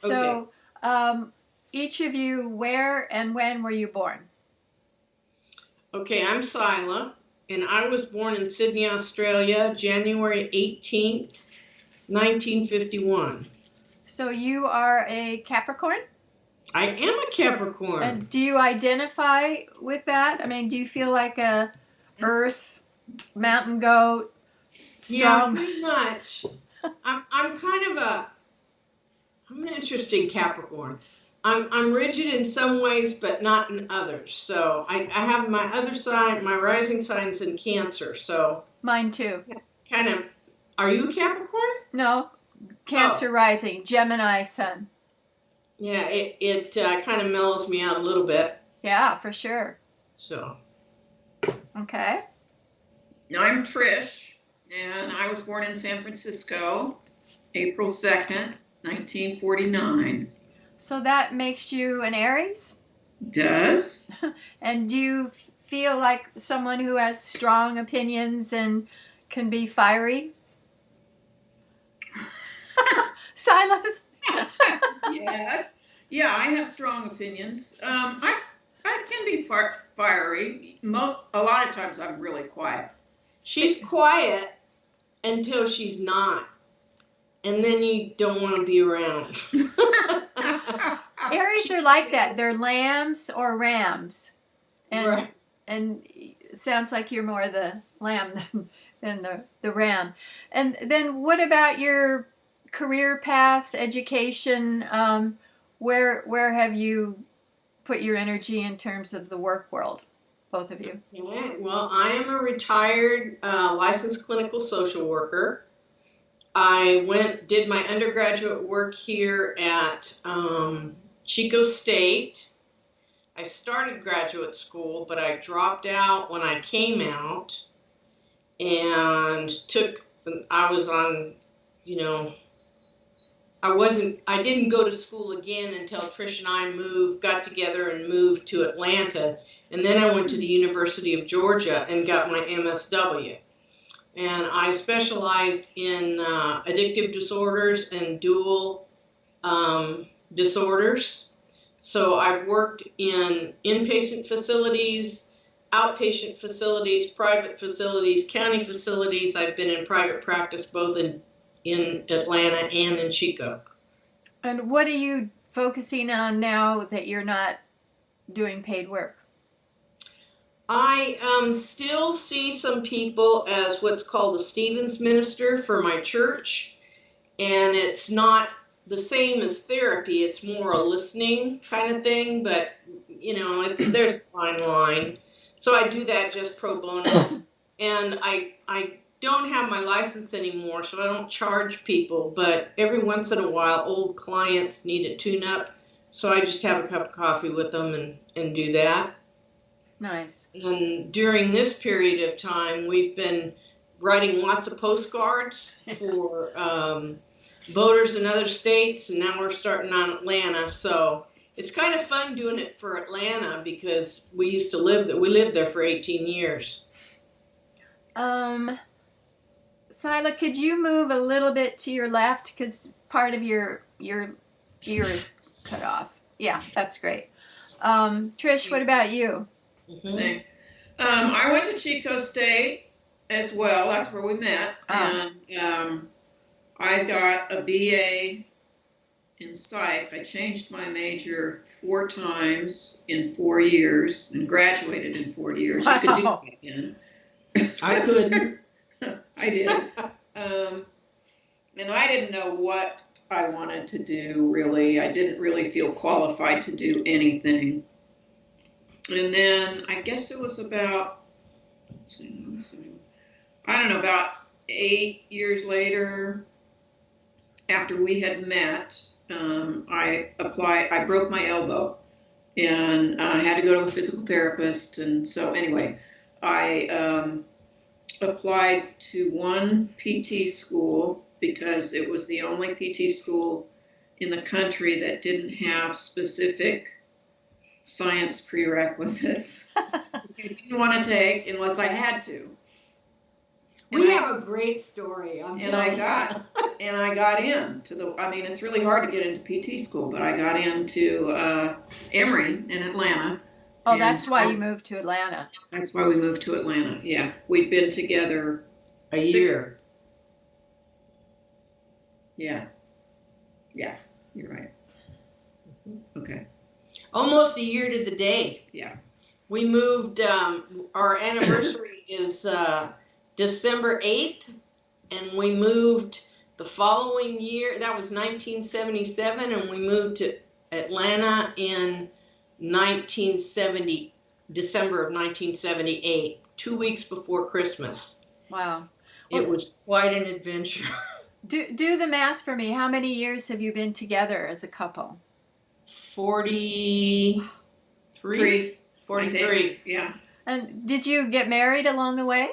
Okay. So, each of you, where and when were you born? Okay, I'm Cyla, and I was born in Sydney, Australia, January 18th, 1951. So you are a Capricorn? I am a Capricorn. And do you identify with that? I mean, do you feel like a Earth mountain goat, Yeah, strong? pretty much. I'm kind of I'm an interesting Capricorn. I'm rigid in some ways, but not in others. So I have my other side, my rising signs in Cancer. So Mine too. kind of, are you a Capricorn? No, Cancer Oh, rising, Gemini sun. yeah, it kind of mellows me out a little bit. Yeah, for sure. So, Okay. I'm Trish, and I was born in San Francisco, April 2nd, 1949. So that makes you an Aries? Does? And do you feel like someone who has strong opinions and can be fiery? Silas? Yes. Yeah, I have strong opinions. I can be fiery. A lot of times I'm really quiet. she's quiet until she's not. And then you don't want to be around. Aries are like that. They're lambs or rams. And Right. and it sounds like you're more the lamb than the ram. And then what about your career paths, education? Where have you put your energy in terms of the work world, both of you? Okay. Well, I am a retired licensed clinical social worker. I did my undergraduate work here at Chico State. I started graduate school, but I dropped out when I came out and I was on, you know, I didn't go to school again until Trish and I got together and moved to Atlanta. And then I went to the University of Georgia and got my MSW. And I specialized in addictive disorders and dual disorders. So I've worked in inpatient facilities, outpatient facilities, private facilities, county facilities. I've been in private practice both in Atlanta and in Chico. And what are you focusing on now that you're not doing paid work? I still see some people as what's called a Stevens minister for my church, and it's not the same as therapy. It's more a listening kind of thing, but there's a fine line. So I do that just pro bono, and I don't have my license anymore, so I don't charge people. But every once in a while, old clients need a tune-up, so I just have a cup of coffee with them and do that. Nice. And during this period of time, we've been writing lots of postcards for voters in other states, and now we're starting on Atlanta. So it's kind of fun doing it for Atlanta because we used to live there. We lived there for 18 years. Cyla, could you move a little bit to your left because part of your ear is cut off? Yeah, that's great. Trish, what about you? Thing. I went to Chico State as well. That's where we met. And I got a BA in psych. I changed my major 4 times in 4 years and graduated in 4 years. Wow. You could do that again. I couldn't. I did. And I didn't know what I wanted to do, really. I didn't really feel qualified to do anything. And then I guess it was about, I don't know, about 8 years later, after we had met, I broke my elbow and I had to go to a physical therapist. And so anyway, I applied to one PT school because it was the only PT school in the country that didn't have specific science prerequisites. I didn't want to take unless I had to. We have a great story. And I got into the. I mean, it's really hard to get into PT school, but I got into Emory in Atlanta. Oh, that's why you moved to Atlanta. That's why we moved to Atlanta. Yeah, we'd been together a year. Yeah, you're right. Okay. Almost a year to the day. Yeah. We moved. Our anniversary is December 8th, and we moved the following year. That was 1977, and we moved to Atlanta in December of 1978, 2 weeks before Christmas. Wow. It was quite an adventure. Do the math for me. How many years have you been together as a couple? 43. 43. Yeah. And did you get married along the way?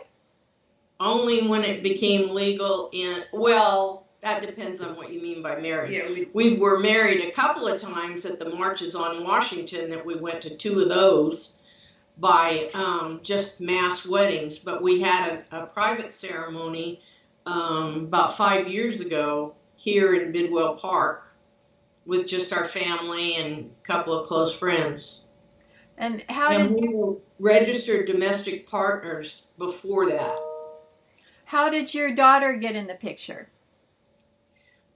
Only when it became legal well, that depends on what you mean by married. Yeah, we were married a couple of times at the marches on Washington, that we went to 2 of those by just mass weddings. But we had a private ceremony about 5 years ago here in Bidwell Park with just our family and a couple of close friends. And we were registered domestic partners before that. How did your daughter get in the picture?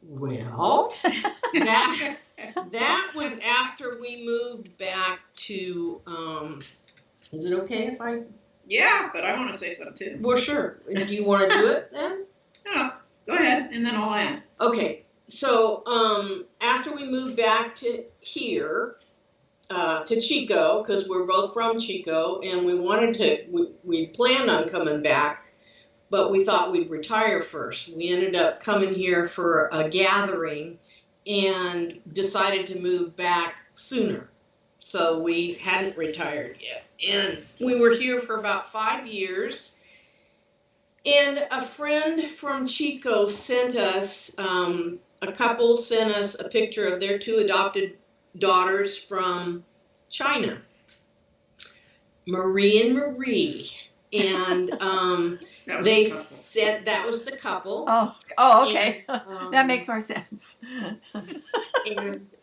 Well, that was after we moved back to, is it okay if I? Yeah, but I want to say something too. Well, sure. Do you want to do it then? No, go ahead, and then I'll end. Okay, so after we moved back to here, to Chico, because we're both from Chico, and we planned on coming back, but we thought we'd retire first. We ended up coming here for a gathering and decided to move back sooner. So we hadn't retired yet. And we were here for about 5 years. And a friend from Chico sent us, a couple sent us a picture of their 2 adopted daughters from China, Marie and Marie. And they said that was the couple. Oh, okay. And, that makes more sense. And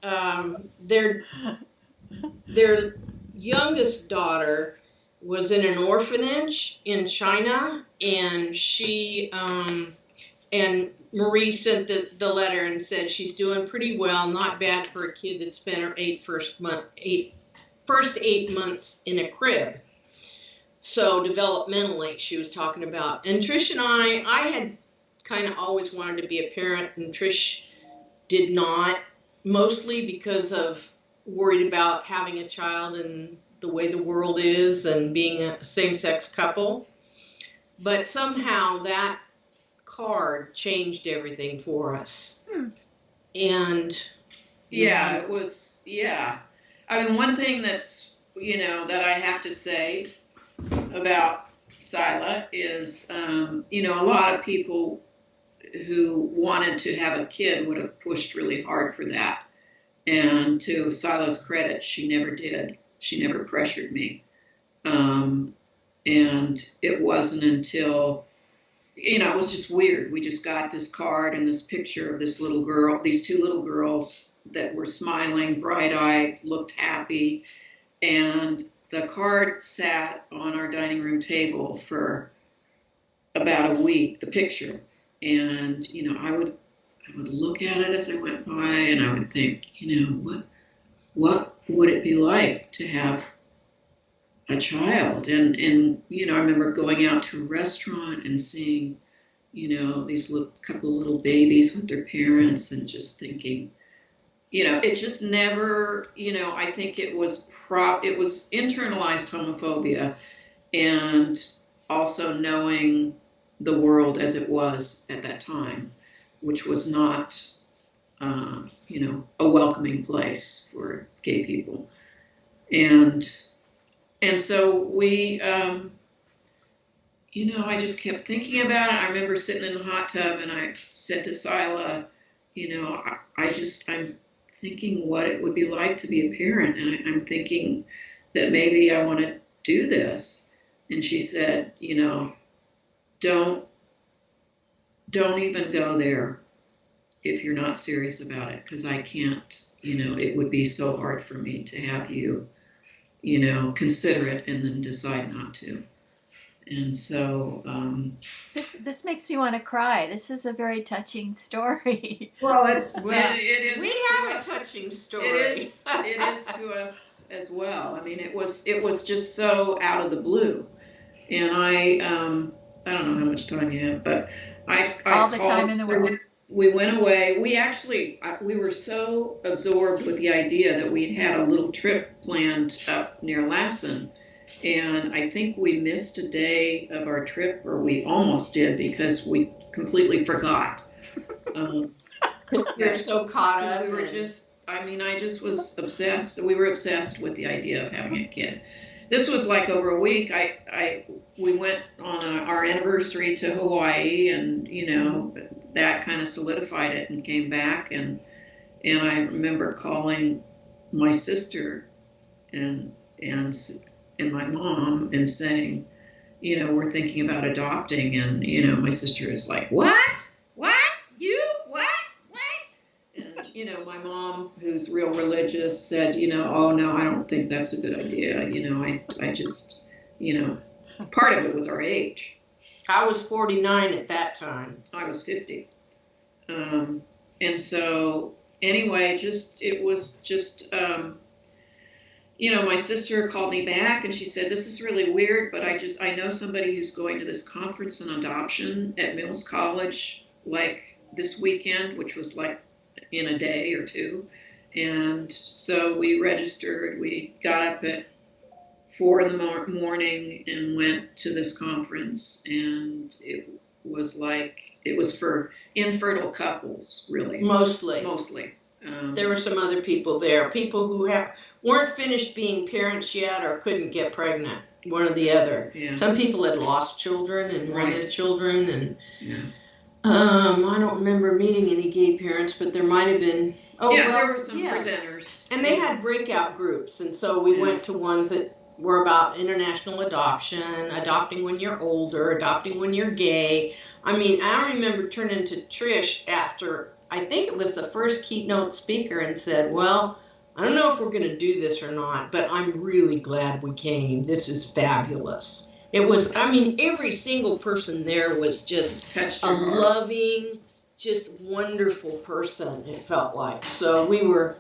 their youngest daughter was in an orphanage in China, and she and Marie sent the letter and said she's doing pretty well, not bad for a kid that spent her first 8 months in a crib. So developmentally, she was talking about. And Trish and I had kind of always wanted to be a parent, and Trish did not, mostly because of worried about having a child and the way the world is and being a same-sex couple. But somehow that card changed everything for us. And yeah, it was, yeah. I mean, one thing that's, that I have to say about Cyla is, a lot of people who wanted to have a kid would have pushed really hard for that. And to Cyla's credit, she never did. She never pressured me. And it wasn't until, it was just weird. We just got this card and this picture of this little girl, these 2 little girls that were smiling, bright-eyed, looked happy. And the card sat on our dining room table for about a week, the picture. And, I would look at it as I went by, and I would think, what would it be like to have a child? And I remember going out to a restaurant and seeing, these couple little babies with their parents, and just thinking, it just never, I think it was internalized homophobia, and also knowing the world as it was at that time, which was not, a welcoming place for gay people. And so we, I just kept thinking about it. I remember sitting in the hot tub, and I said to Cyla, I'm thinking what it would be like to be a parent, and I'm thinking that maybe I want to do this. And she said, don't don't even go there if you're not serious about it, because I can't, it would be so hard for me to have you, consider it and then decide not to. And so this makes me want to cry. This is a very touching story. Well, it is. We have a touching story. It is to us as well. I mean, it was just so out of the blue, and I don't know how much time you have, but I all the called, time in the world. We went away. We were so absorbed with the idea that we'd had a little trip planned up near Lassen. And I think we missed a day of our trip, or we almost did, because we completely forgot. Because we're so caught up. We were I just was obsessed. We were obsessed with the idea of having a kid. This was like over a week. We went on our anniversary to Hawaii, and that kind of solidified it, and came back, and I remember calling my sister and my mom and saying, we're thinking about adopting, and my sister is like, what? You what? And my mom, who's real religious, said, oh no, I don't think that's a good idea. I just, part of it was our age. I was 49 at that time. I was 50. And so anyway, it was just, my sister called me back and she said, this is really weird, but I know somebody who's going to this conference on adoption at Mills College, like this weekend, which was like in a day or two. And so we registered. We got up at 4 in the morning and went to this conference, and it was for infertile couples, really. Mostly. There were some other people there, people who weren't finished being parents yet or couldn't get pregnant, one or the other. Yeah. Some people had lost children and wanted children, and yeah. I don't remember meeting any gay parents, but there might have been. There were some presenters. And they had breakout groups, and so we went to ones that were about international adoption, adopting when you're older, adopting when you're gay. I mean, I remember turning to Trish after, I think it was the first keynote speaker, and said, well, I don't know if we're going to do this or not, but I'm really glad we came. This is fabulous. It was, every single person there was just a loving, just wonderful person, it felt like. So we were,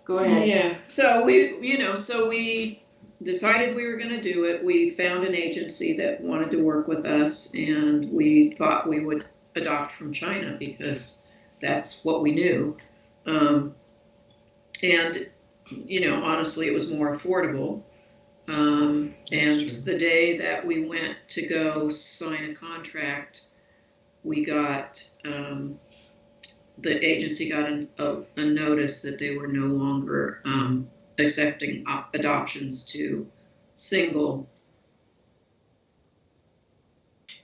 go ahead. Yeah. So we decided we were going to do it. We found an agency that wanted to work with us, and we thought we would adopt from China because that's what we knew. And honestly, it was more affordable. And the day that we went to go sign a contract, we got, the agency got a notice that they were no longer accepting adoptions to single.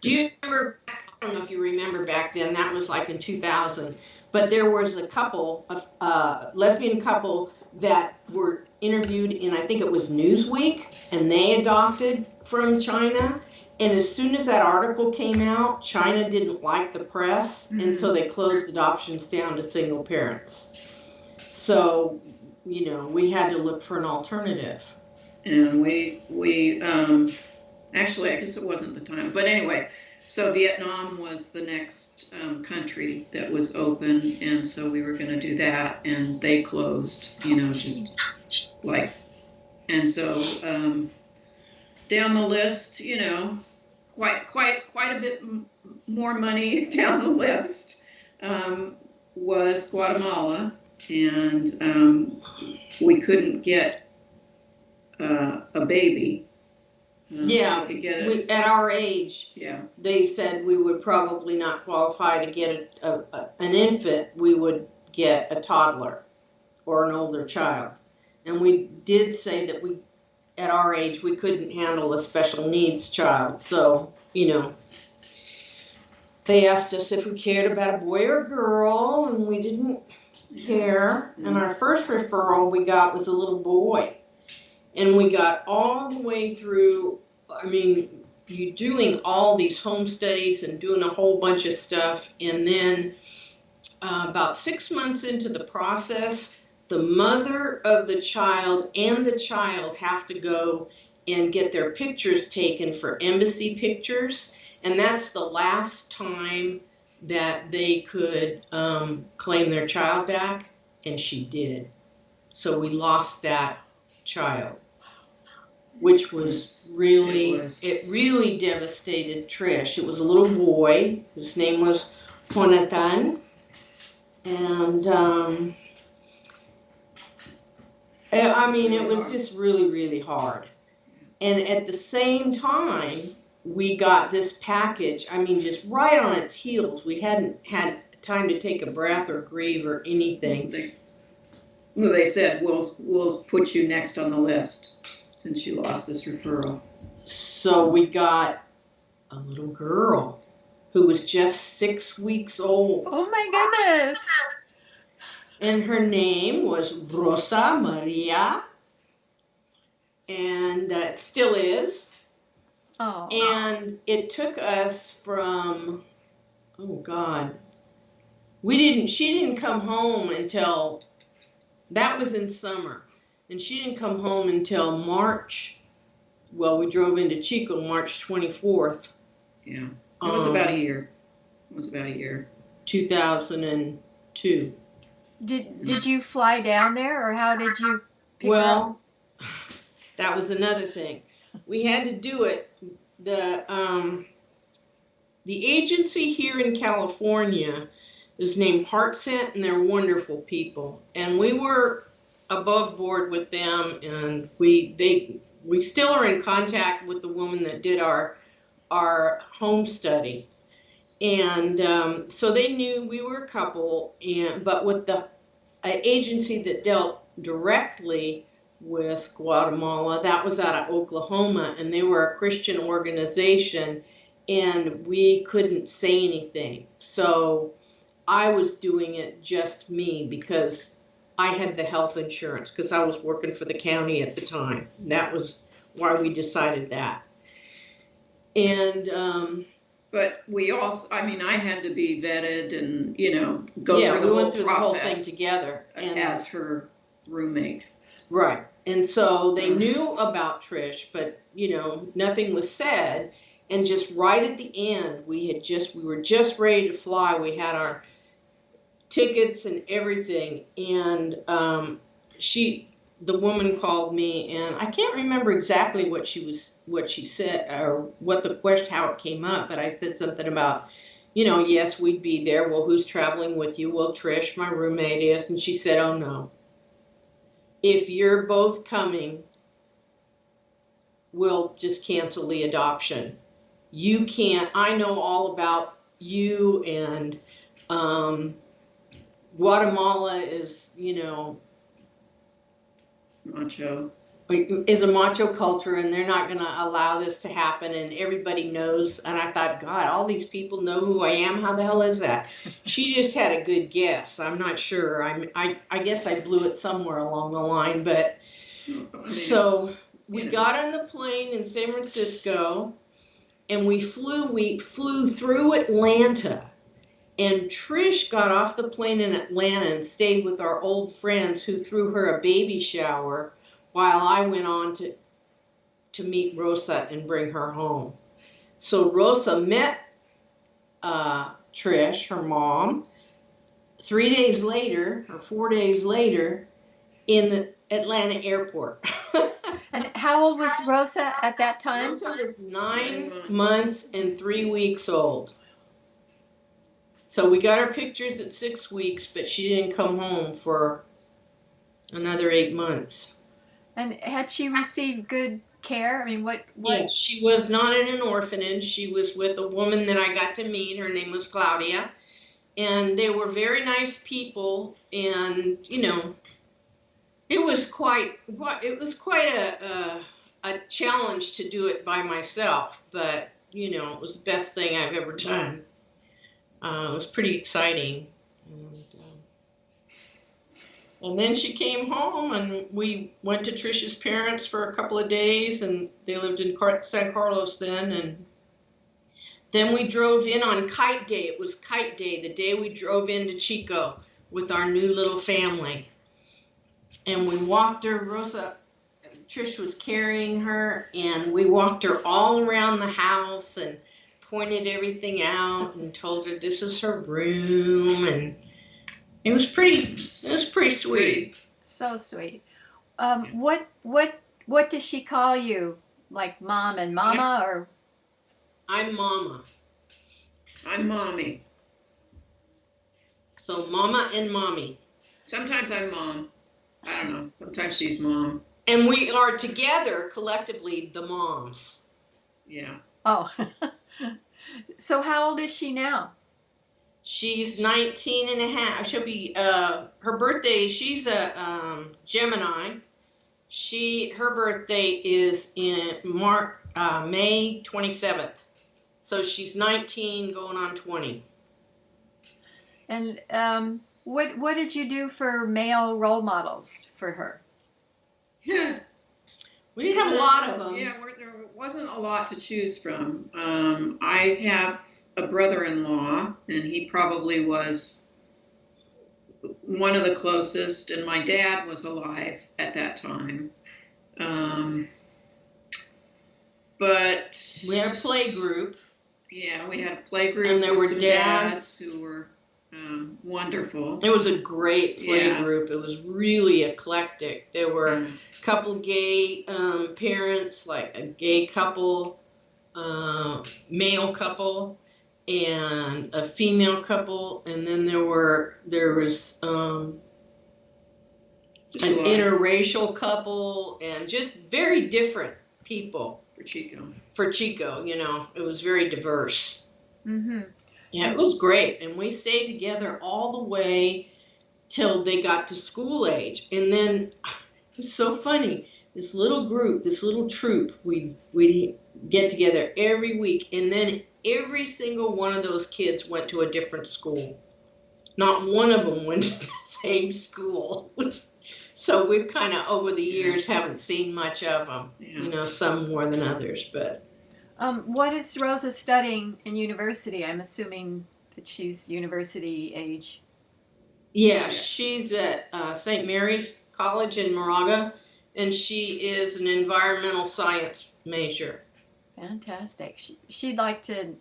Do you remember, I don't know if you remember back then, that was like in 2000, but there was a couple, a lesbian couple that were interviewed in, I think it was Newsweek, and they adopted from China. And as soon as that article came out, China didn't like the press, and so they closed adoptions down to single parents. So, we had to look for an alternative. And we actually, I guess it wasn't the time, but anyway, so Vietnam was the next country that was open, and so we were going to do that, and they closed, and so down the list, quite a bit more money down the list was Guatemala, and we couldn't get a baby. Yeah, we could get at our age, yeah. They said we would probably not qualify to get an infant. We would get a toddler or an older child. And we did say that at our age, we couldn't handle a special needs child. So, they asked us if we cared about a boy or a girl, and we didn't care. And our first referral we got was a little boy. And we got all the way through, you're doing all these home studies and doing a whole bunch of stuff, and then about 6 months into the process, the mother of the child and the child have to go and get their pictures taken for embassy pictures, and that's the last time that they could claim their child back, and she did. So we lost that child, which was really, it really devastated Trish. It was a little boy. His name was Jonathan. And I mean, it was just really, really hard. And at the same time, we got this package, I mean, just right on its heels. We hadn't had time to take a breath or grieve or anything. Well, they said, we'll put you next on the list since you lost this referral. So we got a little girl who was just 6 weeks old. Oh my goodness. And her name was Rosa Maria. And it still is. Oh. And it took us from, oh God, she didn't come home until, that was in summer. And she didn't come home until March. Well, we drove into Chico March 24th. Yeah. It was about a year. 2002. Did you fly down there, or how did you pick her up? Well, that was another thing. We had to do it. The agency here in California is named HeartSent, and they're wonderful people. And we were above board with them, and we still are in contact with the woman that did our home study. And so they knew we were a couple, but with the agency that dealt directly with Guatemala, that was out of Oklahoma, and they were a Christian organization, and we couldn't say anything. So I was doing it just me because I had the health insurance because I was working for the county at the time. That was why we decided that. And but we also, I mean, I had to be vetted and, go through the we whole went through the whole process thing together. And as her roommate. right. And so they knew about Trish, but, nothing was said. And just right at the end, we were just ready to fly. We had our tickets and everything. And the woman called me, and I can't remember exactly what she said or what the question, how it came up, but I said something about, yes, we'd be there. Well, who's traveling with you? Well, Trish, my roommate, is. And she said, oh no, if you're both coming, we'll just cancel the adoption. You can't, I know all about you, and Guatemala is, macho. Is a macho culture, and they're not going to allow this to happen, and everybody knows. And I thought, God, all these people know who I am. How the hell is that? She just had a good guess. I'm not sure. I guess I blew it somewhere along the line, but so we got on the plane in San Francisco, and we flew through Atlanta. And Trish got off the plane in Atlanta and stayed with our old friends who threw her a baby shower while I went on to meet Rosa and bring her home. So Rosa met Trish, her mom, 3 days later, or 4 days later, in the Atlanta airport. And how old was Rosa at that time? Rosa was 9 months and 3 weeks old. So we got our pictures at 6 weeks, but she didn't come home for another 8 months. And had she received good care? I mean, what? Yes, she was not in an orphanage. She was with a woman that I got to meet. Her name was Claudia. And they were very nice people. And, it was quite a challenge to do it by myself. But, it was the best thing I've ever done. It was pretty exciting. And then she came home, and we went to Trish's parents for a couple of days, and they lived in San Carlos then, and Then we drove in on Kite Day. It was Kite Day, the day we drove into Chico with our new little family. And we walked her, Rosa, Trish was carrying her, and we walked her all around the house and pointed everything out and told her this is her room, and it was pretty sweet. So sweet. What does she call you? Like mom and mama, or? I'm Mama. I'm Mommy. So Mama and Mommy. Sometimes I'm Mom. I don't know. Sometimes she's Mom. And we are together collectively the moms. Yeah. Oh. So how old is she now? She's 19 and a half. She'll be, her birthday, she's a Gemini. Her birthday is in May 27th. So she's 19 going on 20. And what did you do for male role models for her? Yeah. We didn't have a lot of them. Yeah, there wasn't a lot to choose from. I have a brother-in-law, and he probably was one of the closest, and my dad was alive at that time. But we had a play group. Yeah, we had a play group, and there with were some dads who were wonderful. It was a great play group. It was really eclectic. There were a couple gay parents, like a gay couple, male couple, and a female couple, and then there was an interracial couple, and just very different people. For Chico, it was very diverse. Mm-hmm. Yeah, it was great. And we stayed together all the way till they got to school age. And then it was so funny. This little group, this little troop, we'd get together every week. And then every single one of those kids went to a different school. Not one of them went to the same school. So we've kind of, over the years, haven't seen much of them. Yeah. Some more than others, but... what is Rosa studying in university? I'm assuming that she's university age. Yeah, she's at St. Mary's College in Moraga, and she is an environmental science major. Fantastic. She'd like to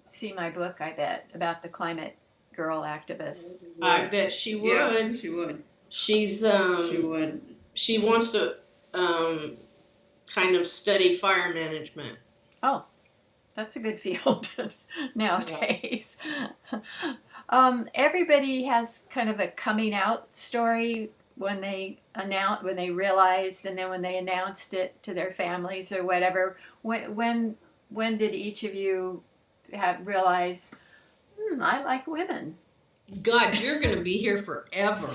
see my book, I bet, about the climate girl activists. I bet she would. Yeah, she would. She's she would. She wants to kind of study fire management. Oh, that's a good field nowadays. Everybody has kind of a coming out story when they realized, and then when they announced it to their families or whatever. When did each of you realize, I like women? God, you're going to be here forever.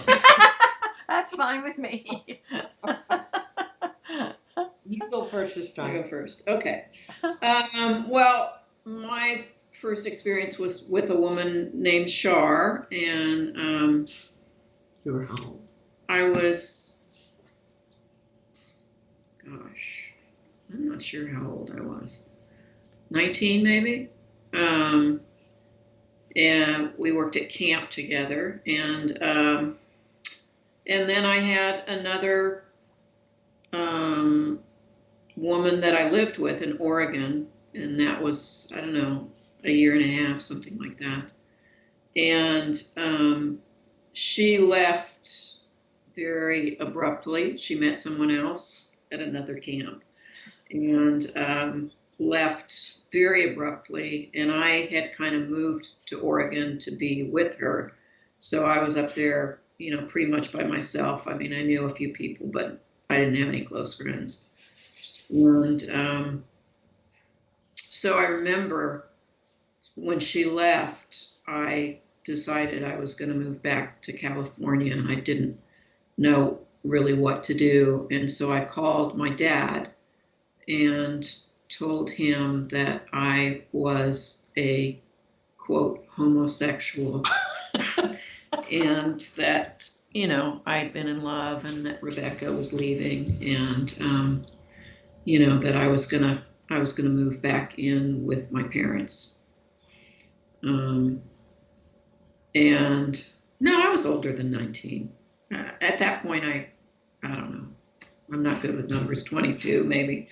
That's fine with me. You go first this time. I go first. Okay. Well, my first experience was with a woman named Shar, and you were how old? I was, gosh, I'm not sure how old I was. 19 maybe. And we worked at camp together, and then I had another woman that I lived with in Oregon, and that was, I don't know, a year and a half, something like that. And she left very abruptly. She met someone else at another camp, and left very abruptly, and I had kind of moved to Oregon to be with her. So I was up there, pretty much by myself. I mean, I knew a few people, but I didn't have any close friends. And so I remember when she left, I decided I was going to move back to California, and I didn't know really what to do. And so I called my dad and told him that I was a, quote, homosexual, and that, I'd been in love, and that Rebecca was leaving, and, that I was gonna move back in with my parents. And no, I was older than 19. At that point, I don't know. I'm not good with numbers, 22 maybe.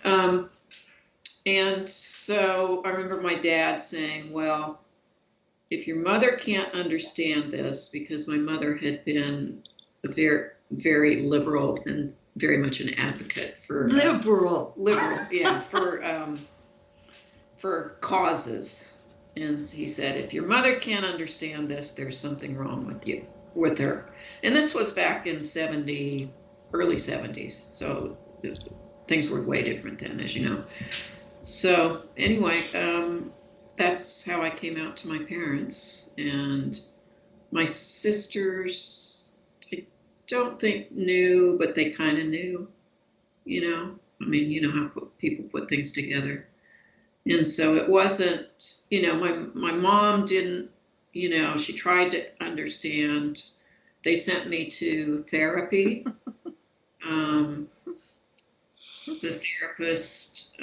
And so I remember my dad saying, well, if your mother can't understand this, because my mother had been a very, very liberal and very much an advocate for Liberal, yeah, for causes. And he said, if your mother can't understand this, there's something wrong with her. And this was back in early 70s. So things were way different then, as you know. So anyway, that's how I came out to my parents. And my sisters, I don't think knew, but they kind of knew, you know. I mean, you know how people put things together. And so it wasn't, you know, my mom didn't, you know, she tried to understand. They sent me to therapy. The therapist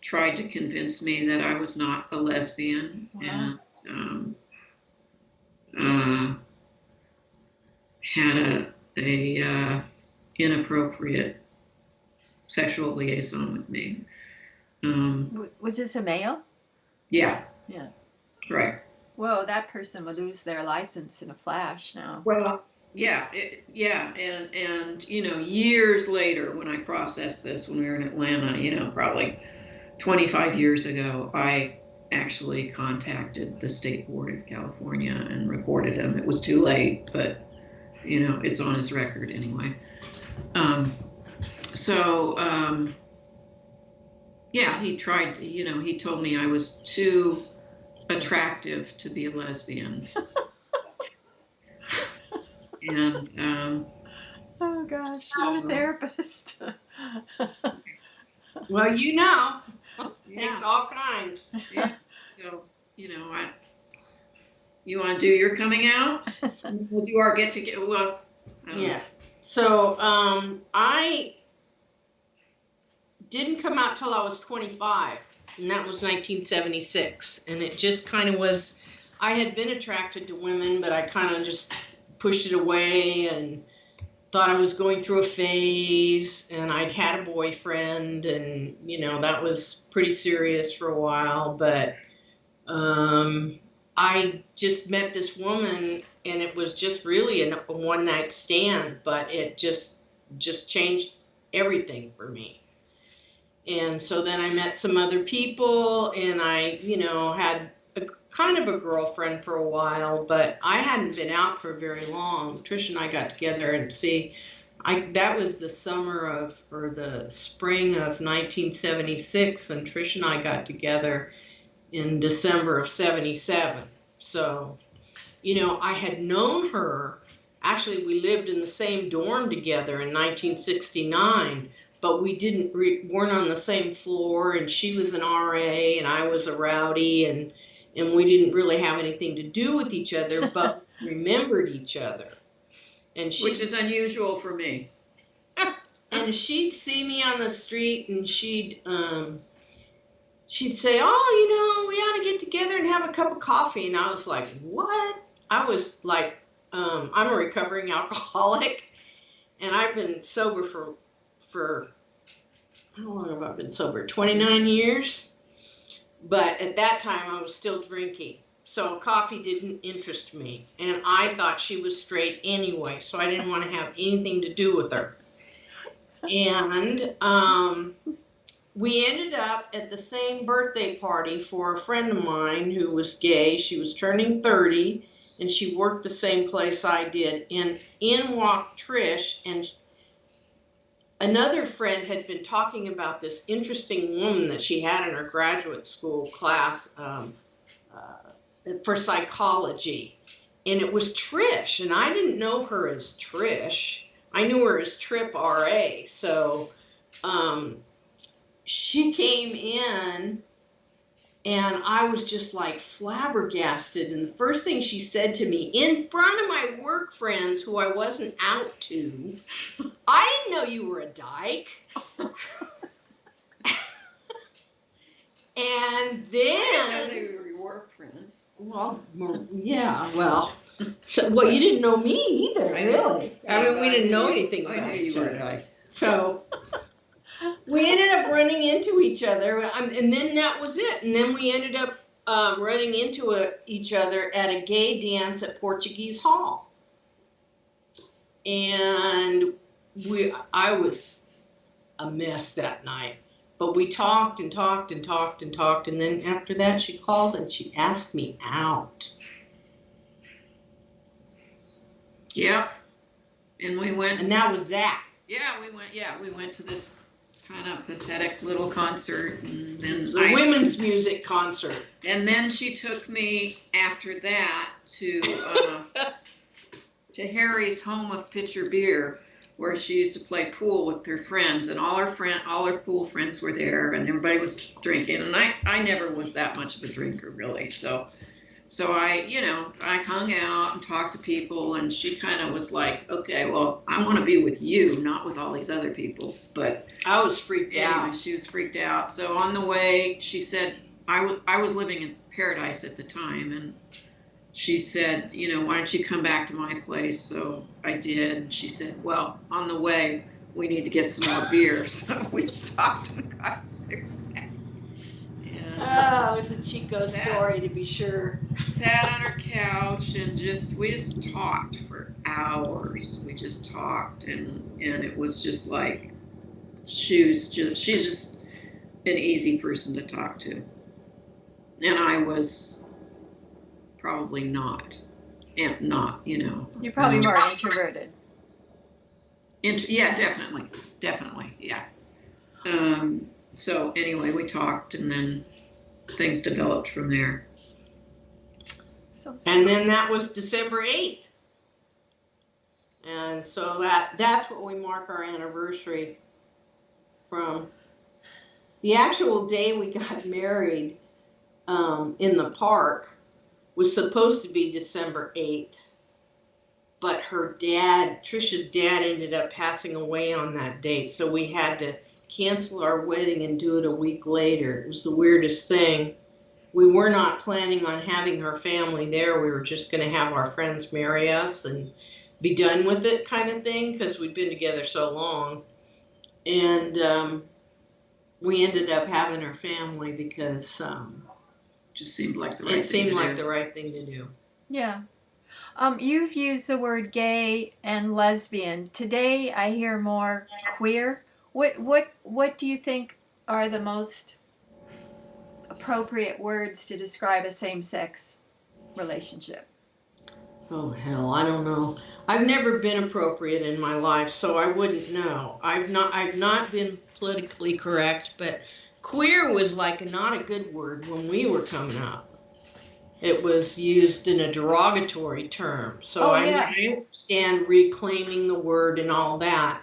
tried to convince me that I was not a lesbian. Wow. And had a inappropriate sexual liaison with me. Was this a male? Yeah. Yeah. Right. Whoa, that person would lose their license in a flash now. Well, yeah, and you know, years later, when I processed this, when we were in Atlanta, you know, probably 25 years ago, I actually contacted the State Board of California and reported him. It was too late, but you know, it's on his record anyway. Yeah, he tried to, you know, he told me I was too attractive to be a lesbian. And oh gosh, what a therapist. well, you know, Yeah. takes all kinds. yeah, so, you know, you want to do your coming out? We'll do our get together. Well, I don't know. Yeah. So I didn't come out till I was 25, and that was 1976. And it just kind of was, I had been attracted to women, but I kind of just pushed it away and thought I was going through a phase, and I'd had a boyfriend, and, you know, that was pretty serious for a while. But I just met this woman, and it was just really a one-night stand, but it just changed everything for me. And so then I met some other people, and I, you know, had kind of a girlfriend for a while, but I hadn't been out for very long. Trish and I got together, and that was the spring of 1976, and Trish and I got together in December of 77. So, you know, I had known her. Actually, we lived in the same dorm together in 1969, but we weren't on the same floor, and she was an RA and I was a rowdy, and we didn't really have anything to do with each other, but remembered each other. And which is unusual for me. And she'd see me on the street, and she'd say, oh, you know, we ought to get together and have a cup of coffee. And I was like, what? I was like, I'm a recovering alcoholic, and I've been sober for how long have I been sober? 29 years. But at that time, I was still drinking. So coffee didn't interest me. And I thought she was straight anyway, so I didn't want to have anything to do with her. And we ended up at the same birthday party for a friend of mine who was gay. She was turning 30, and she worked the same place I did. And in walked Trish, and another friend had been talking about this interesting woman that she had in her graduate school class for psychology. And it was Trish, and I didn't know her as Trish. I knew her as Trip RA. So she came in, and I was just like flabbergasted. And the first thing she said to me in front of my work friends who I wasn't out to, I didn't know you were a dyke. And I didn't know then, they were your work friends. well, yeah, well, you didn't know me either, really. I mean, we didn't know anything about each other. So we ended up running into each other, and then that was it. And then we ended up running into each other at a gay dance at Portuguese Hall. And I was a mess that night. But we talked and talked and talked and talked, and then after that she called and she asked me out. Yep. And we went. And that was that. Yeah, we went to this kind of pathetic little concert, and then It was a women's music concert. And then she took me after that to Harry's home of pitcher beer, where she used to play pool with her friends, and all her pool friends were there, and everybody was drinking. And I never was that much of a drinker, really. So I hung out and talked to people, and she kind of was like, okay, well, I want to be with you, not with all these other people. But I was freaked out. She was freaked out. So on the way, she said, I was living in Paradise at the time, and she said, why don't you come back to my place? So I did. And she said, well, on the way, we need to get some more beer. So we stopped and got a 6-pack. Oh, it was a Chico story, to be sure. Sat on her couch and we just talked for hours. We just talked, and it was just like, she's just an easy person to talk to. And I was probably not, You're probably more introverted. Yeah, definitely, yeah. So anyway, we talked, and then things developed from there. And then that was December 8th. And so that's what we mark our anniversary from. The actual day we got married in the park was supposed to be December 8th. But Trish's dad ended up passing away on that date. So we had to cancel our wedding and do it a week later. It was the weirdest thing. We were not planning on having her family there. We were just going to have our friends marry us and be done with it, kind of thing, because we'd been together so long. And we ended up having her family because just seemed like the right it thing seemed to like do. the right thing to do. Yeah. You've used the word gay and lesbian. Today I hear more queer. What do you think are the most appropriate words to describe a same-sex relationship? Oh, hell, I don't know. I've never been appropriate in my life, so I wouldn't know. I've not been politically correct, but queer was like not a good word when we were coming up. It was used in a derogatory term. So I understand reclaiming the word and all that,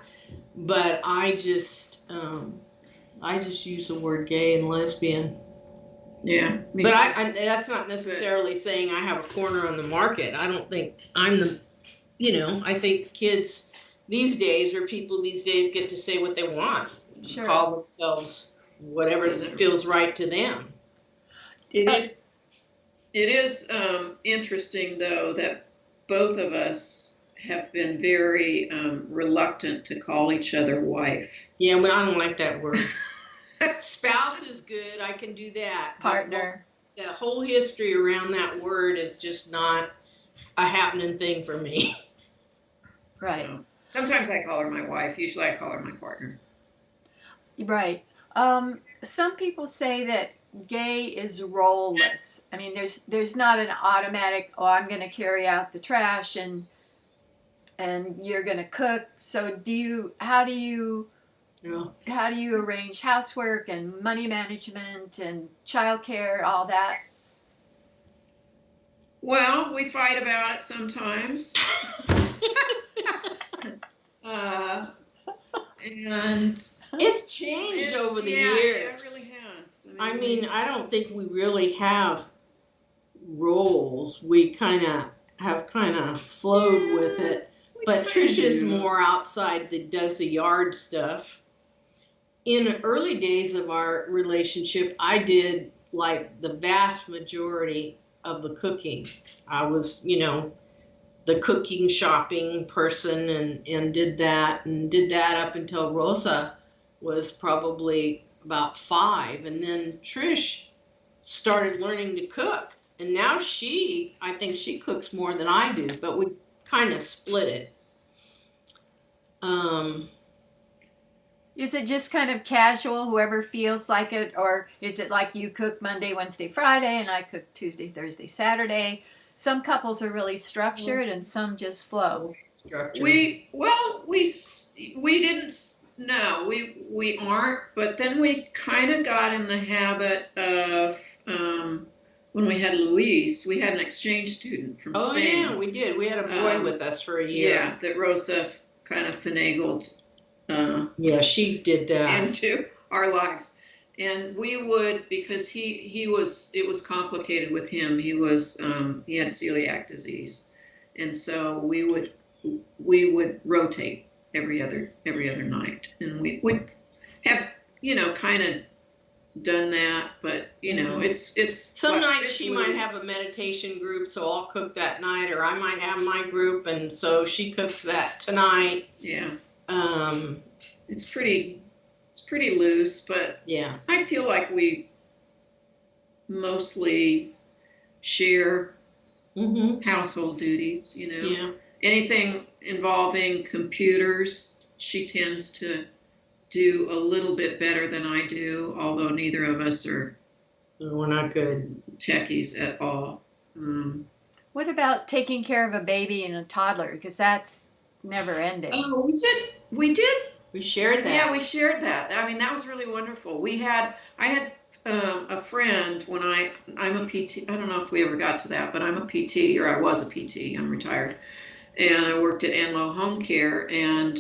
but I just use the word gay and lesbian. Yeah. But that's not necessarily saying I have a corner on the market. I don't think I'm I think kids these days, or people these days, get to say what they want. Sure. Call themselves whatever feels right to them. It is interesting, though, that both of us have been very reluctant to call each other wife. Yeah, but I don't like that word. Spouse is good. I can do that. Partner. The whole history around that word is just not a happening thing for me. Right. So, sometimes I call her my wife. Usually I call her my partner. Right. Some people say that gay is roleless. I mean, there's not an automatic, I'm going to carry out the trash and you're going to cook. So how do you arrange housework and money management and childcare, all that? Well, we fight about it sometimes. And it's changed over the years. Yeah, it really has. I mean, I don't think we really have roles. We have flowed with it. But Trish is more outside that does the yard stuff. in the early days of our relationship, I did like the vast majority of the cooking. I was, the cooking shopping person and did that up until Rosa was probably about 5. And then Trish started learning to cook. And now I think she cooks more than I do, but we kind of split it. Is it just kind of casual, whoever feels like it, or is it like you cook Monday, Wednesday, Friday, and I cook Tuesday, Thursday, Saturday? Some couples are really structured, and some just flow. Structured. We didn't. No, we aren't. But then we kind of got in the habit of when we had Luis, we had an exchange student from Spain. Oh yeah, we did. We had a boy with us for a year. Yeah, that Rosa kind of finagled. Yeah, she did that into our lives, and we would, because it was complicated with him. He had celiac disease, and so we would rotate every other night, and we would have kind of done that, but it's some nights she might have a meditation group, so I'll cook that night, or I might have my group, and so she cooks that tonight. Yeah. It's pretty loose, but yeah, I feel like we mostly share household duties. Yeah. Anything involving computers, she tends to do a little bit better than I do, although neither of us are. We're not good techies at all. What about taking care of a baby and a toddler? Because that's never ending. Oh, we did. We shared that. Yeah, we shared that. I mean, that was really wonderful. I had a friend when I'm a PT. I don't know if we ever got to that, but I'm a PT, or I was a PT. I'm retired, and I worked at Enloe Home Care. And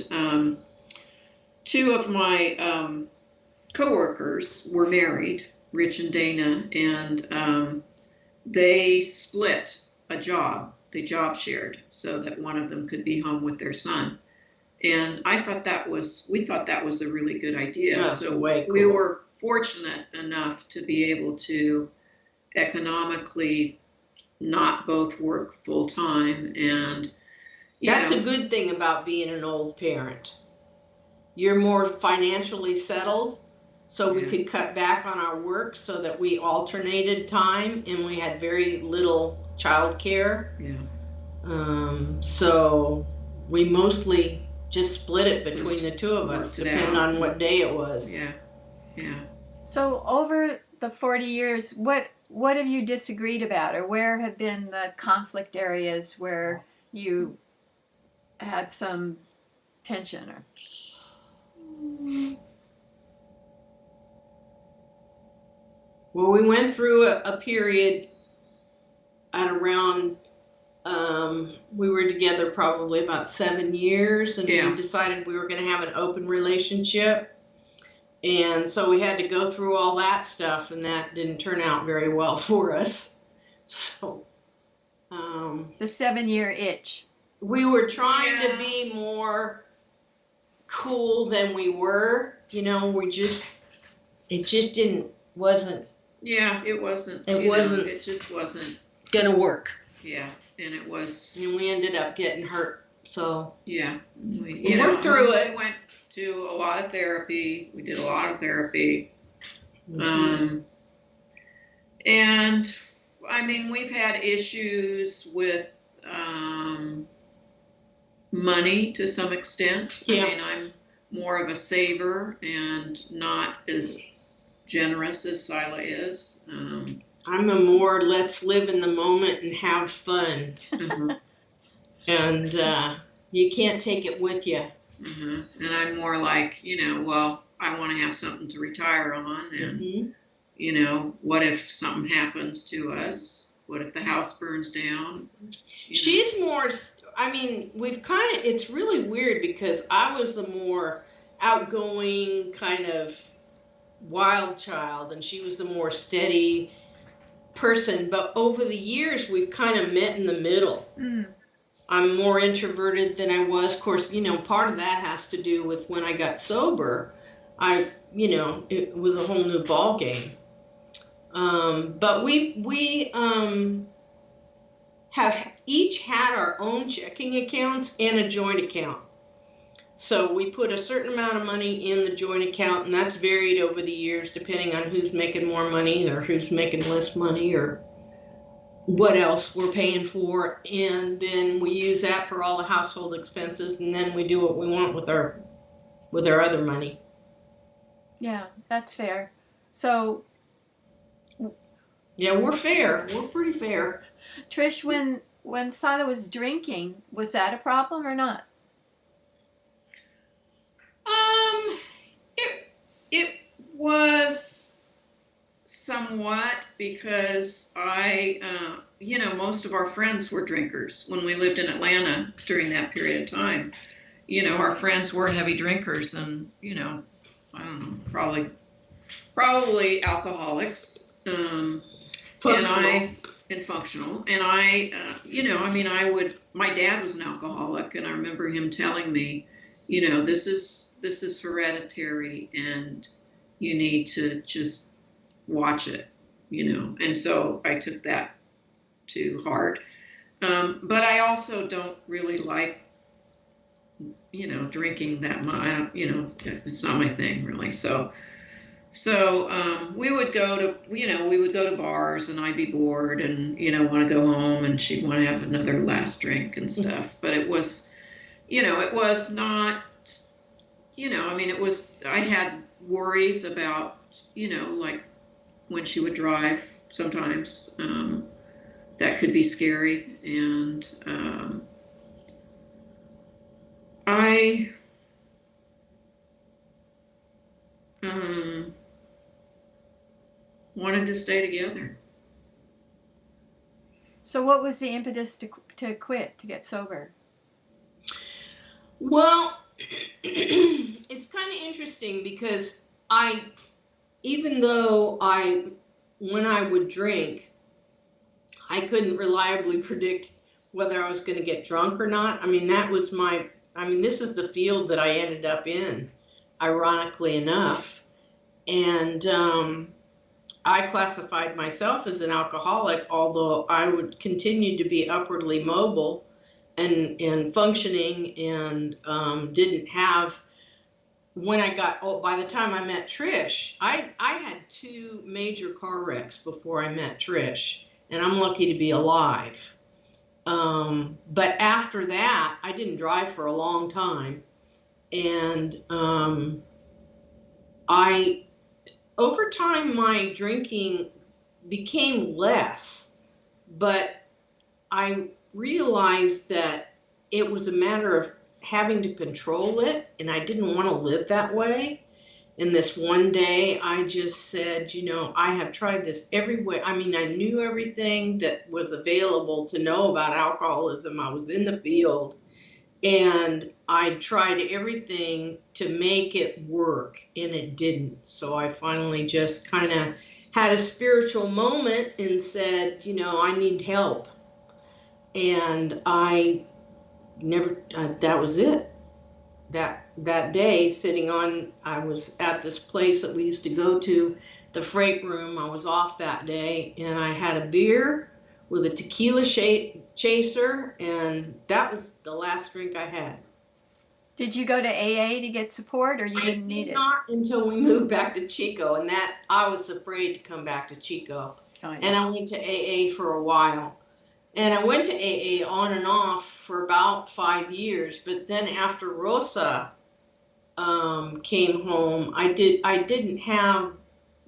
2 of my coworkers were married, Rich and Dana, and they split a job. They job shared so that one of them could be home with their son. And we thought that was a really good idea. Yeah, so way cool. We were fortunate enough to be able to economically not both work full time. And that's a good thing about being an old parent. You're more financially settled, so we could cut back on our work so that we alternated time, and we had very little child care. Yeah. So we mostly just split it between the 2 of us, depending on what day it was. Yeah. Yeah. So over the 40 years, what have you disagreed about, or where have been the conflict areas where you had some tension? Or well, we went through a period at around we were together probably about 7 years, and we decided we were going to have an open relationship. And so we had to go through all that stuff, and that didn't turn out very well for us. So the 7-year itch. We were trying to be more cool than we were. It just wasn't. Yeah, it wasn't. It just wasn't gonna work. Yeah, and it was. And we ended up getting hurt. So yeah, we worked through it. We went to a lot of therapy. We did a lot of therapy, and I mean, we've had issues with money to some extent. Yeah. I mean, I'm more of a saver and not as generous as Cyla is. I'm a more let's live in the moment and have fun. And you can't take it with you. And I'm more like, well, I want to have something to retire on. And, what if something happens to us? What if the house burns down? She's more, I mean, it's really weird because I was the more outgoing kind of wild child, and she was the more steady person. But over the years, we've kind of met in the middle. I'm more introverted than I was. Of course, part of that has to do with when I got sober. it was a whole new ball game. But we have each had our own checking accounts and a joint account. So we put a certain amount of money in the joint account, and that's varied over the years depending on who's making more money or who's making less money or what else we're paying for. And then we use that for all the household expenses, and then we do what we want with our other money. Yeah, that's fair. So yeah, we're fair. We're pretty fair. Trish, when Cyla was drinking, was that a problem or not? It was somewhat, because most of our friends were drinkers when we lived in Atlanta during that period of time. Our friends were heavy drinkers, and I don't know, probably alcoholics, Functional. and functional. And my dad was an alcoholic, and I remember him telling me, this is hereditary, and you need to just watch it, and so I took that to heart. But I also don't really like, drinking that much. It's not my thing really. So we would go to bars, and I'd be bored and, want to go home, and she'd want to have another last drink and stuff. But it was not, I had worries about, like when she would drive sometimes, that could be scary. And I wanted to stay together. So what was the impetus to quit, to get sober? Well, it's kind of interesting because even though when I would drink, I couldn't reliably predict whether I was going to get drunk or not. This is the field that I ended up in, ironically enough. And I classified myself as an alcoholic, although I would continue to be upwardly mobile and functioning, and didn't have, by the time I met Trish, I had 2 major car wrecks before I met Trish, and I'm lucky to be alive. But after that, I didn't drive for a long time, and over time, my drinking became less, but I realized that it was a matter of having to control it, and I didn't want to live that way. And this one day, I just said, I have tried this every way. I knew everything that was available to know about alcoholism. I was in the field, and I tried everything to make it work, and it didn't. So I finally just kind of had a spiritual moment and said, I need help. And that was it. That day, I was at this place that we used to go to, the freight room. I was off that day, and I had a beer with a tequila chaser, and that was the last drink I had. Did you go to AA to get support, or you didn't need it? Not until we moved back to Chico, and that I was afraid to come back to Chico. Oh, yeah. And I went to AA for a while. And I went to AA on and off for about 5 years, but then after Rosa came home, I didn't have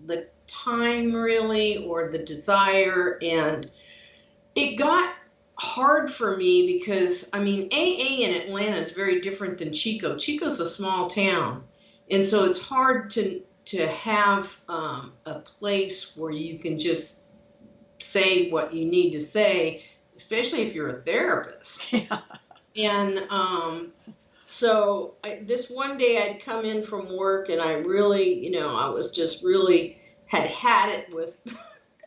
the time really, or the desire, and it got hard for me because, AA in Atlanta is very different than Chico. Chico's a small town, and so it's hard to have a place where you can just say what you need to say, especially if you're a therapist. Yeah. And so this one day I'd come in from work, and I really, I was just really had it with,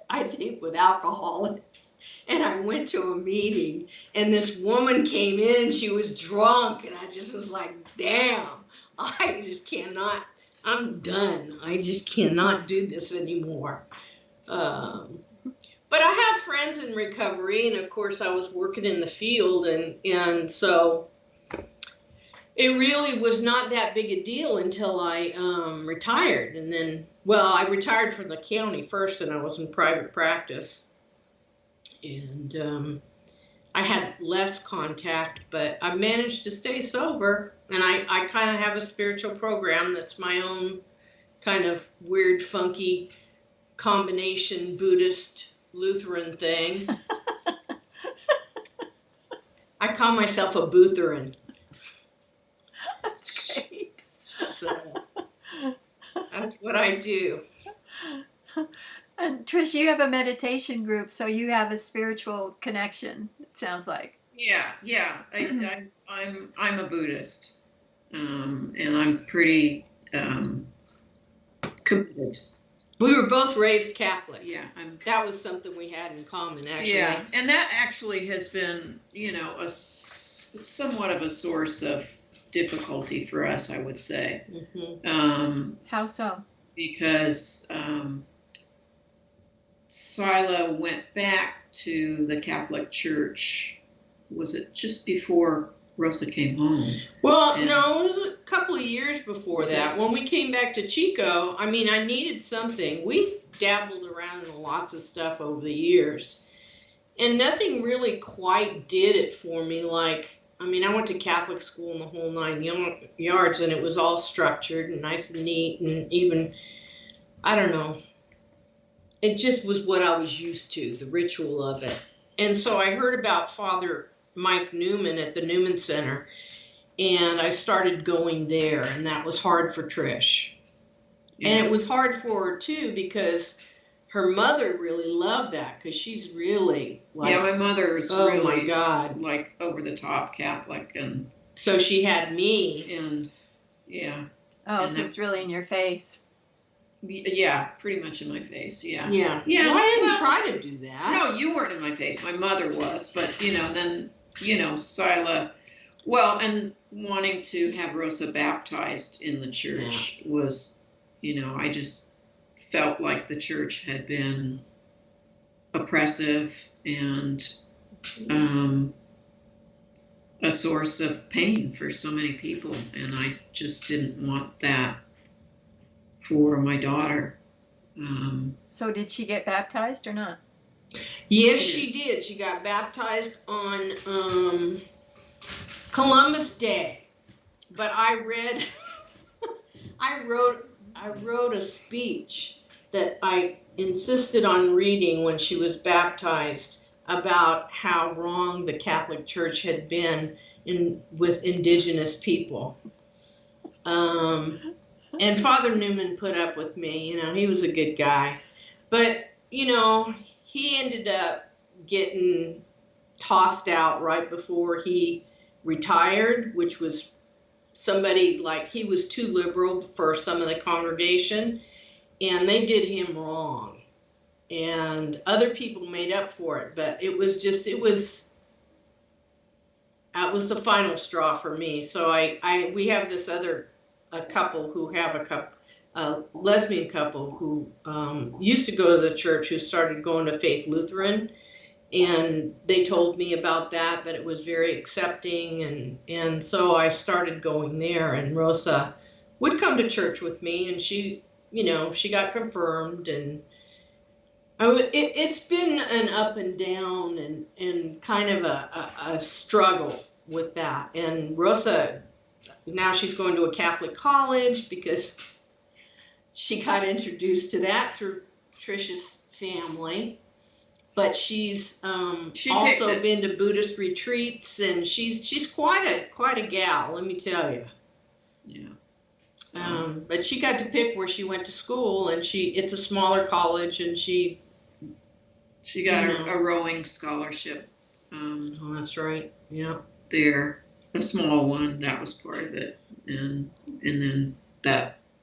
I think, with alcoholics. And I went to a meeting, and this woman came in, she was drunk, and I just was like, damn, I just cannot I'm done. I just cannot do this anymore. But I have friends in recovery, and of course I was working in the field, and so it really was not that big a deal until I retired. And then, well, I retired from the county first, and I was in private practice. And I had less contact, but I managed to stay sober. And I kind of have a spiritual program that's my own kind of weird, funky combination Buddhist Lutheran thing. I call myself a Butheran. That's great. So that's what I do. And Trish, you have a meditation group, so you have a spiritual connection, it sounds like. Yeah. I'm a Buddhist, and I'm pretty committed. We were both raised Catholic. Yeah, that was something we had in common, actually. Yeah, and that actually has been, somewhat of a source of difficulty for us, I would say. Mm-hmm. How so? Because Cyla went back to the Catholic Church. Was it just before Rosa came home? Well, no, it was a couple of years before that. When we came back to Chico, I mean, I needed something. We dabbled around in lots of stuff over the years, and nothing really quite did it for me. Like, I mean, I went to Catholic school in the whole 9 yards, and it was all structured and nice and neat, and even, I don't know, it just was what I was used to, the ritual of it. And so I heard about Father Mike Newman at the Newman Center, and I started going there, and that was hard for Trish. Yeah. And it was hard for her too, because her mother really loved that, because she's really like, my mother is oh really, my God, like over the top Catholic, and so she had me, and yeah. Oh, so it's really in your face. Yeah, pretty much in my face. Yeah. Well, I didn't try to do that. No, you weren't in my face. My mother was, but then Cyla. Well, and wanting to have Rosa baptized in the church was, I just felt like the church had been oppressive and a source of pain for so many people, and I just didn't want that for my daughter. So did she get baptized or not? Yes, she did. She got baptized on Columbus Day. But I wrote a speech that I insisted on reading when she was baptized about how wrong the Catholic Church had been with indigenous people. And Father Newman put up with me, he was a good guy. But, he ended up getting tossed out right before he retired, which was somebody like, he was too liberal for some of the congregation, and they did him wrong. And other people made up for it, but that was the final straw for me. So we have this a couple who have a lesbian couple who used to go to the church, who started going to Faith Lutheran, and they told me about that it was very accepting, and so I started going there, and Rosa would come to church with me, and she got confirmed, and it's been an up and down and kind of a struggle with that. And Rosa, now she's going to a Catholic college because she got introduced to that through Trish's family. But she's also been to Buddhist retreats, and she's quite a gal, let me tell you. Yeah. But she got to pick where she went to school, and it's a smaller college, and she got a rowing scholarship. Oh, that's right. Yeah. There, a small one, that was part of it, and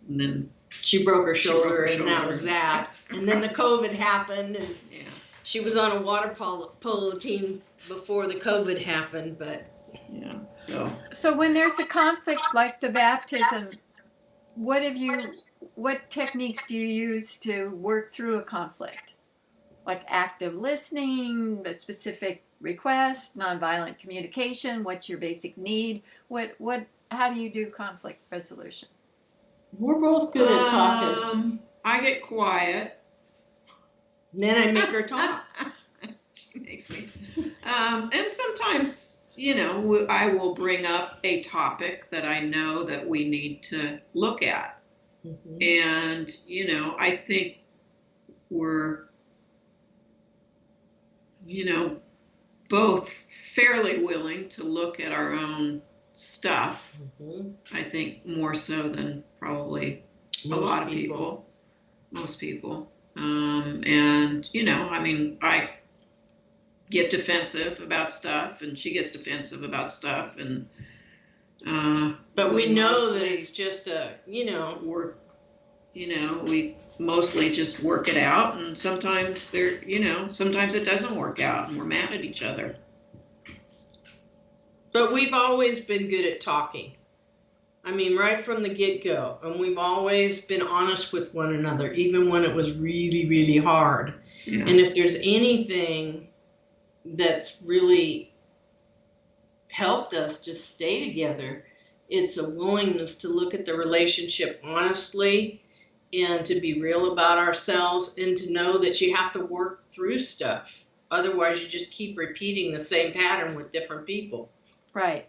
then she broke her shoulder, and that was that. And then the COVID happened, and she was on a water polo team before the COVID happened, but yeah. So when there's a conflict like the baptism, what techniques do you use to work through a conflict? Like active listening, a specific request, nonviolent communication, what's your basic need? How do you do conflict resolution? We're both good at talking. I get quiet. Then I make her talk. She makes me. And sometimes, I will bring up a topic that I know that we need to look at. Mm-hmm. And, I think we're, both fairly willing to look at our own stuff. Mm-hmm. I think more so than probably a lot of people. Most people. And, I get defensive about stuff, and she gets defensive about stuff, and but we know that it's just we mostly just work it out, and sometimes sometimes it doesn't work out, and we're mad at each other. But we've always been good at talking. I mean, right from the get-go, and we've always been honest with one another, even when it was really, really hard. Yeah. And if there's anything that's really helped us just stay together, it's a willingness to look at the relationship honestly and to be real about ourselves and to know that you have to work through stuff. Otherwise, you just keep repeating the same pattern with different people. Right.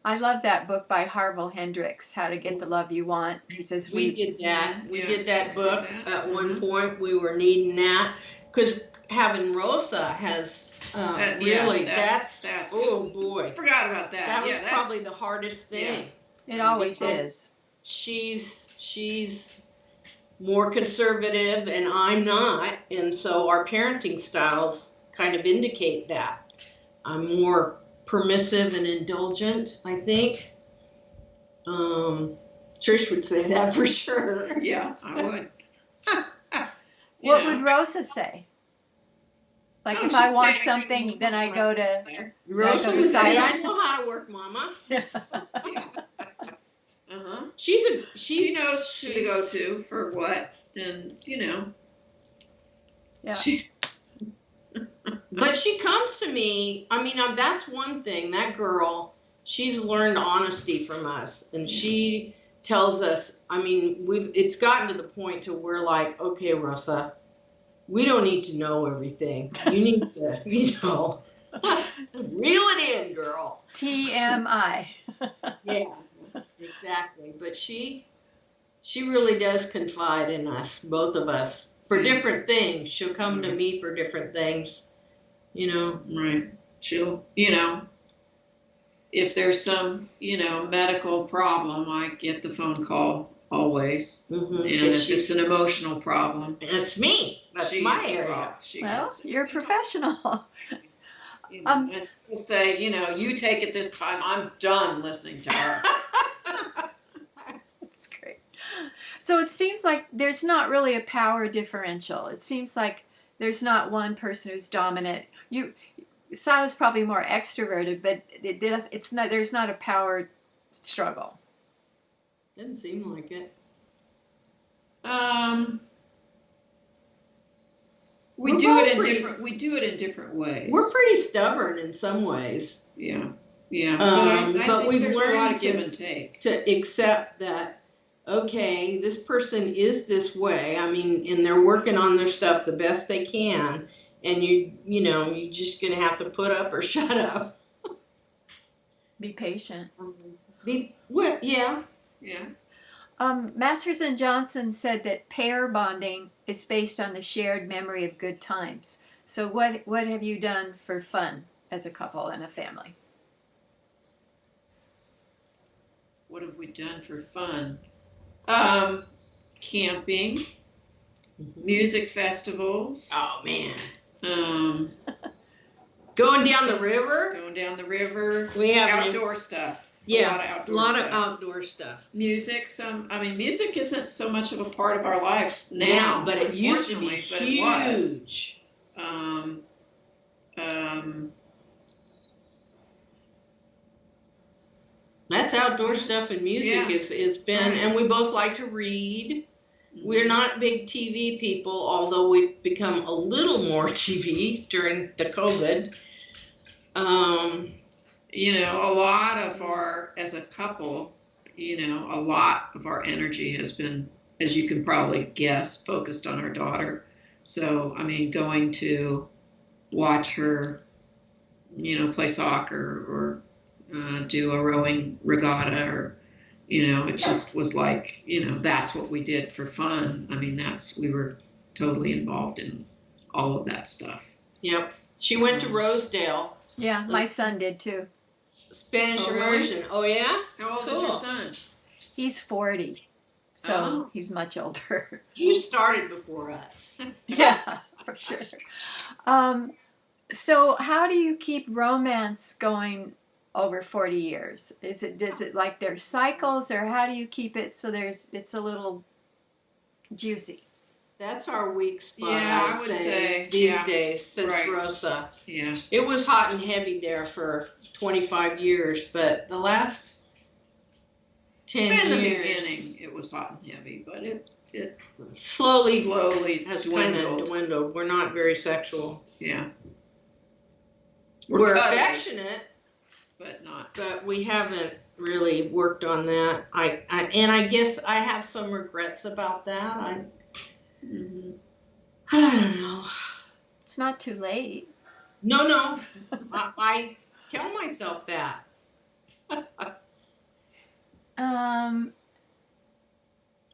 I love that book by Harville Hendricks, How to Get the Love You Want. He says we did that. We did that book at one point. We were needing that because having Rosa has really that's oh boy. I forgot about that. That was probably the hardest thing. Yeah. It always is. She's more conservative and I'm not, and so our parenting styles kind of indicate that. I'm more permissive and indulgent, I think. Trish would say that for sure. Yeah, I would. What would Rosa say? Like if I want something, then I go to Rosa would say, "I know how to work, Mama." Yeah. She knows who to go to for what, and Yeah. But she comes to me. I mean, that's one thing. That girl, she's learned honesty from us, and she tells us. I mean, it's gotten to the point to where, like, okay, Rosa, we don't need to know everything. You need to, reel it in, girl. TMI. Yeah, exactly. But she really does confide in us, both of us, for different things. She'll come to me for different things. Right. She'll, if there's some, medical problem, I get the phone call always. Mm-hmm. And if it's an emotional problem, it's me. That's my area. Well, you're a professional. And she'll say, you take it this time. I'm done listening to her. That's great. So it seems like there's not really a power differential. It seems like there's not one person who's dominant. Cyla's probably more extroverted, but there's not a power struggle. Didn't seem like it. We do it in different ways. We're pretty stubborn in some ways. Yeah. But we've there's learned a lot of give and take. To accept that, okay, this person is this way. I mean, and they're working on their stuff the best they can, and you're just gonna have to put up or shut up. Be patient. Yeah. Masters and Johnson said that pair bonding is based on the shared memory of good times. So what have you done for fun as a couple and a family? What have we done for fun? Camping, music festivals. Oh man. Going down the river. We have outdoor stuff. Yeah, a lot of outdoor stuff. Music. Music isn't so much of a part of our lives now, but it used to be huge. That's outdoor stuff, and music is been, and we both like to read. We're not big TV people, although we've become a little more TV during the COVID. A lot of as a couple, a lot of our energy has been, as you can probably guess, focused on our daughter. So, I mean, going to watch her, play soccer or do a rowing regatta, or, it just was like, that's what we did for fun. I mean, we were totally involved in all of that stuff. Yep. She went to Rosedale. Yeah, my son did too. Spanish immersion. Oh, yeah? How old is your son? He's 40, so he's much older. You started before us. Yeah, for sure. So how do you keep romance going over 40 years? Does it like there's cycles, or how do you keep it so it's a little juicy? That's our weak spot, I would say these days, since Rosa. Yeah. It was hot and heavy there for 25 years, but the last 10 years. In the beginning, it was hot and heavy, but it slowly has kind of dwindled. We're not very sexual. Yeah. We're affectionate, but we haven't really worked on that. I guess I have some regrets about that. I don't know. It's not too late. No. I tell myself that.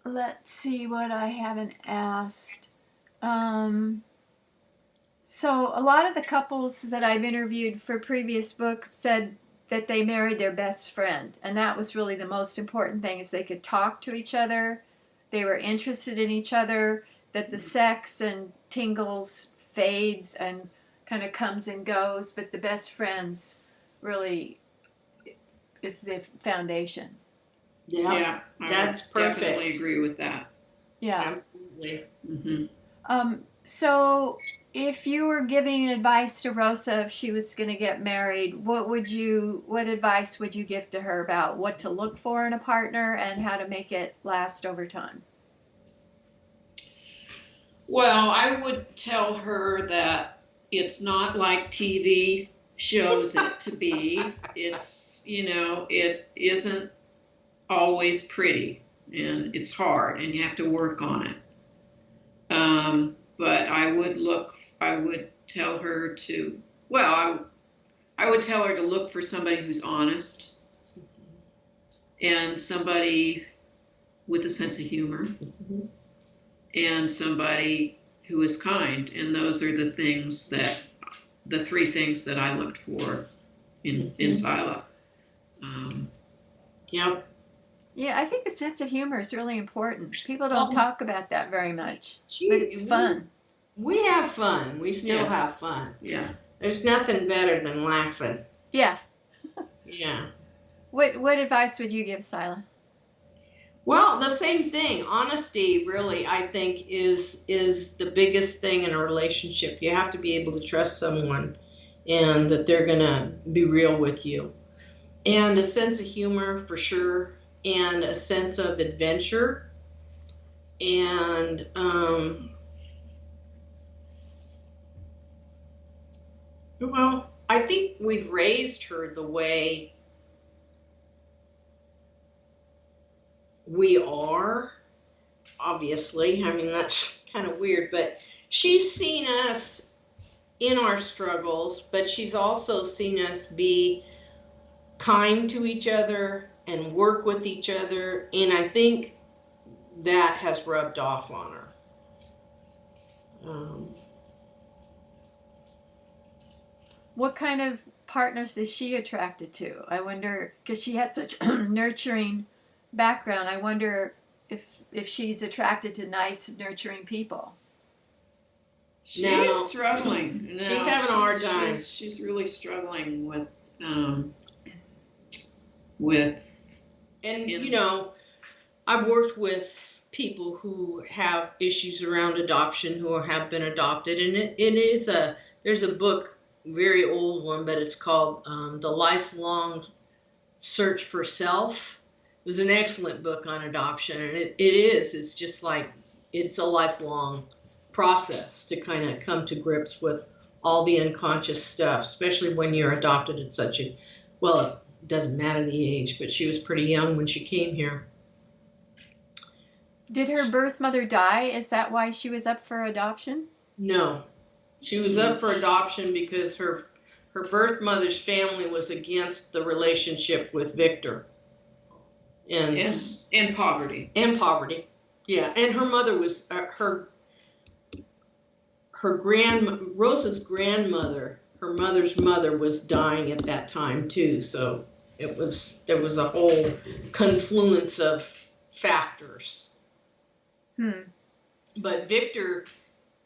Let's see what I haven't asked. So a lot of the couples that I've interviewed for previous books said that they married their best friend, and that was really the most important thing, is they could talk to each other, they were interested in each other, that the sex and tingles fades and kind of comes and goes, but the best friends really is the foundation. Yeah, that's perfect. Definitely agree with that. Yeah, absolutely. So if you were giving advice to Rosa if she was going to get married, what advice would you give to her about what to look for in a partner and how to make it last over time? Well, I would tell her that it's not like TV shows it to be. It's, it isn't always pretty, and it's hard, and you have to work on it. But I would tell her to look for somebody who's honest and somebody with a sense of humor and somebody who is kind. And those are the three things that I looked for in Cyla. Yep. Yeah, I think a sense of humor is really important. People don't talk about that very much, but it's fun. We have fun. We still have fun. Yeah. There's nothing better than laughing. Yeah. Yeah. What advice would you give, Cyla? Well, the same thing. Honesty, really, I think, is the biggest thing in a relationship. You have to be able to trust someone and that they're going to be real with you. And a sense of humor, for sure, and a sense of adventure. And well, I think we've raised her the way we are, obviously. I mean, that's kind of weird, but she's seen us in our struggles, but she's also seen us be kind to each other and work with each other, and I think that has rubbed off on her. What kind of partners is she attracted to? I wonder, because she has such a nurturing background, I wonder if she's attracted to nice, nurturing people. She's struggling. She's having a hard time. She's really struggling with and I've worked with people who have issues around adoption, who have been adopted, and there's a book, very old one, but it's called The Lifelong Search for Self. It was an excellent book on adoption, and it's just like, it's a lifelong process to kind of come to grips with all the unconscious stuff, especially when you're adopted at such a, well, it doesn't matter the age, but she was pretty young when she came here. Did her birth mother die? Is that why she was up for adoption? No, she was up for adoption because her birth mother's family was against the relationship with Victor. And poverty. And poverty. Yeah, and her mother was Rosa's grandmother, her mother's mother, was dying at that time too. So there was a whole confluence of factors. But Victor,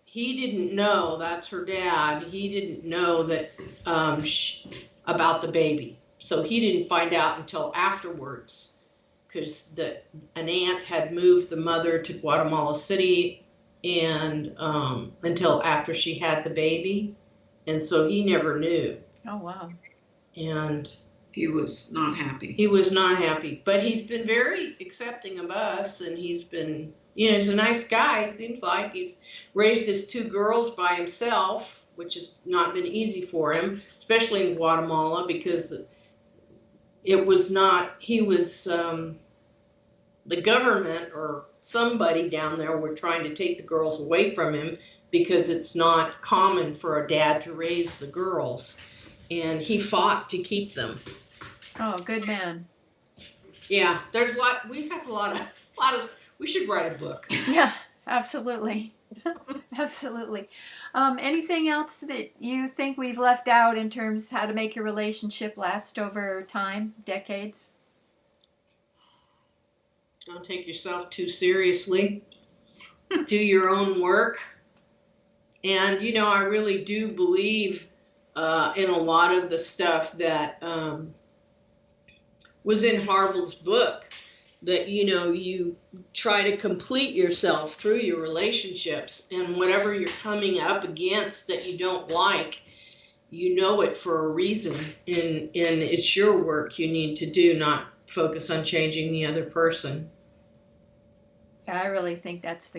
he didn't know, that's her dad, he didn't know that about the baby. So he didn't find out until afterwards, because an aunt had moved the mother to Guatemala City, and until after she had the baby. And so he never knew. Oh, wow. And he was not happy. He was not happy. But he's been very accepting of us, and he's been, he's a nice guy, seems like. He's raised his 2 girls by himself, which has not been easy for him, especially in Guatemala, because it was not, the government or somebody down there were trying to take the girls away from him because it's not common for a dad to raise the girls. And he fought to keep them. Oh, good man. Yeah, we have a lot of, we should write a book. Yeah, absolutely. Absolutely. Anything else that you think we've left out in terms of how to make your relationship last over time, decades? Don't take yourself too seriously. Do your own work. And, I really do believe in a lot of the stuff that was in Harville's book, that, you try to complete yourself through your relationships, and whatever you're coming up against that you don't like, it for a reason, and it's your work you need to do, not focus on changing the other person. Yeah, I really think that's the